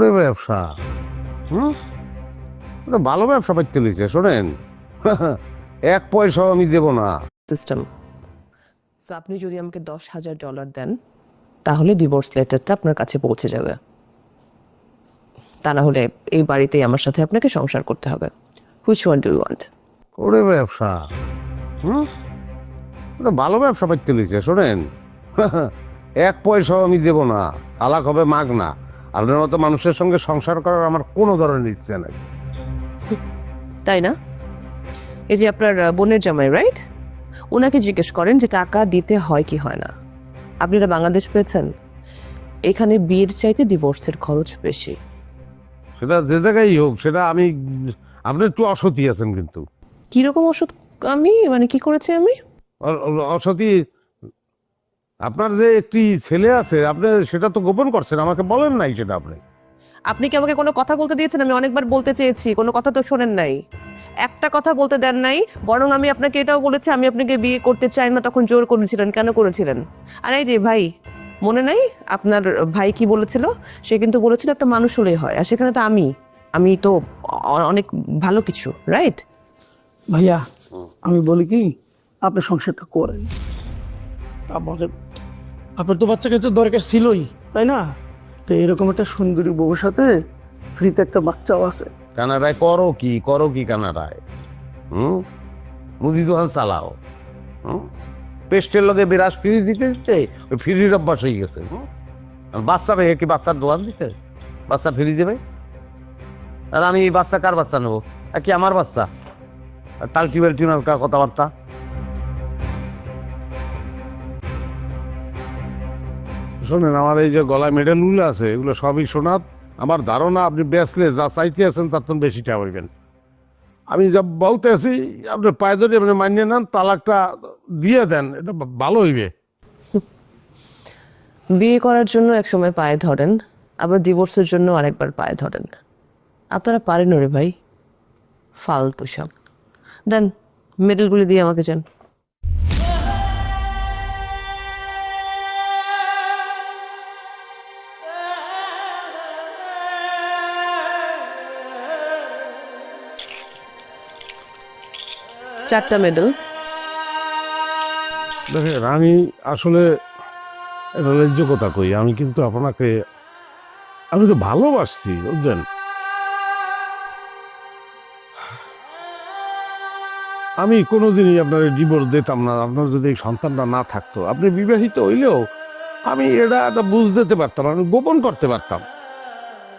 ওরে ব্যবসা, হুম, ওটা ভালো ব্যবসা পাইতে লিছে। শোনেন, এক পয়সাও আমি দেব না। সিস্টেম। সো আপনি যদি আমাকে $10,000 দেন তাহলে ডিভোর্স লেটারটা আপনার কাছে পৌঁছে যাবে, তা না হলে এই বাড়িতেই আমার সাথে আপনাকে সংসার করতে হবে। Which one do you want? ওরে ব্যবসা, হুম, ওটা ভালো ব্যবসা পাইতে লিছে। শোনেন, এক পয়সাও আমি দেব না, তালাক হবে মাগ না। আপনার মতো মানুষের সঙ্গে সংসার করার আমার কোনো ধরনের ইচ্ছে নাই। তাই না? এই যে আপনার বোনের জামাই, রাইট? ওনাকে জিজ্ঞেস করেন যে টাকা দিতে হয় কি হয় না। আপনারা বাংলাদেশ পেয়েছেন, এখানে বিয়ের চাইতে ডিভোর্সের খরচ বেশি। সেটা যে জায়গায় হোক, সেটা আমি, আপনি একটু অসতী আছেন কিন্তু। কিরকম ওষুধ? আমি মানে কি করেছি আমি? অসতী, আপনার যে একটি ছেলে আছে, আপনি সেটা তো গোপন করছেন, আমাকে বলেন নাই সেটা আপনি। আপনি কি আমাকে কোনো কথা বলতে দিয়েছেন? আমি অনেকবার বলতে চেয়েছি, কোনো কথা তো শোনেন নাই, একটা কথা বলতে দেন নাই। বরং আমি আপনাকে এটাও বলেছি আমি আপনাকে বিয়ে করতে চাই না, তখন জোর করেছিলেন। কেন করেছিলেন? আর এই যে ভাই, মনে নাই আপনার ভাই কি বলেছিল? সে কিন্তু বলেছিল একটা মানুষ হলেই হয়, আর সেখানে তো আমি তো অনেক ভালো কিছু, রাইট? ভাইয়া আমি বলি কি, আপনি সংসারটা করেন। আমাদের আপনার তো বাচ্চা কাছে দরকার ছিলই, তাই না? তো এরকম একটা সুন্দরী বউর সাথে ফ্রিতে একটা বাচ্চাও আছে। কানাডায় করো কি কানাডায়? মুদি দোকান চালাও। পেস্টের লগে বিরাজ ফ্রি দিতে দিতে ওই ফ্রির অভ্যাস হয়ে গেছে। আর বাচ্চা মেয়ে কি বাচ্চার দোকান দিতে বাচ্চা ফ্রি দেবে? আর আমি এই বাচ্চা কার বাচ্চা নেবো? আর কি আমার বাচ্চা? তালটি বেলটি কথাবার্তা। শোনেন, আমার এই যে গলায় মেডেলগুলো আছে, এগুলো সবই সোনার। আমার ধারণা আপনি বেচলে যা চাইতে আছেন তার তো বেশি টাকা হইবেন। আমি যা বলতে আছি, আপনার পায়ে ধরে আপনি মানিয়ে নেন, তালাকটা দিয়ে দেন, এটা ভালো হইবে। বিয়ে করার জন্য একসময় পায়ে ধরেন, আবার ডিভোর্সের জন্য আরেকবার পায়ে ধরেন। আপনারা পারেন রে ভাই, ফালতু সব। দেন মেডেলগুলি দিয়ে আমাকে যান। চারটা মেডেল। দেখেন, আমি আসলে এটা ন্যায্য কথা কই, আমি কিন্তু আপনাকে, আমি তো ভালোবাসছি, বুঝলেন? আমি কোনোদিনই আপনার ডিভোর্স দিতাম না। আপনার যদি এই সন্তানটা না থাকতো, আপনি বিবাহিত হইলেও আমি এটা বুঝতে পারতাম, আমি গোপন করতে পারতাম।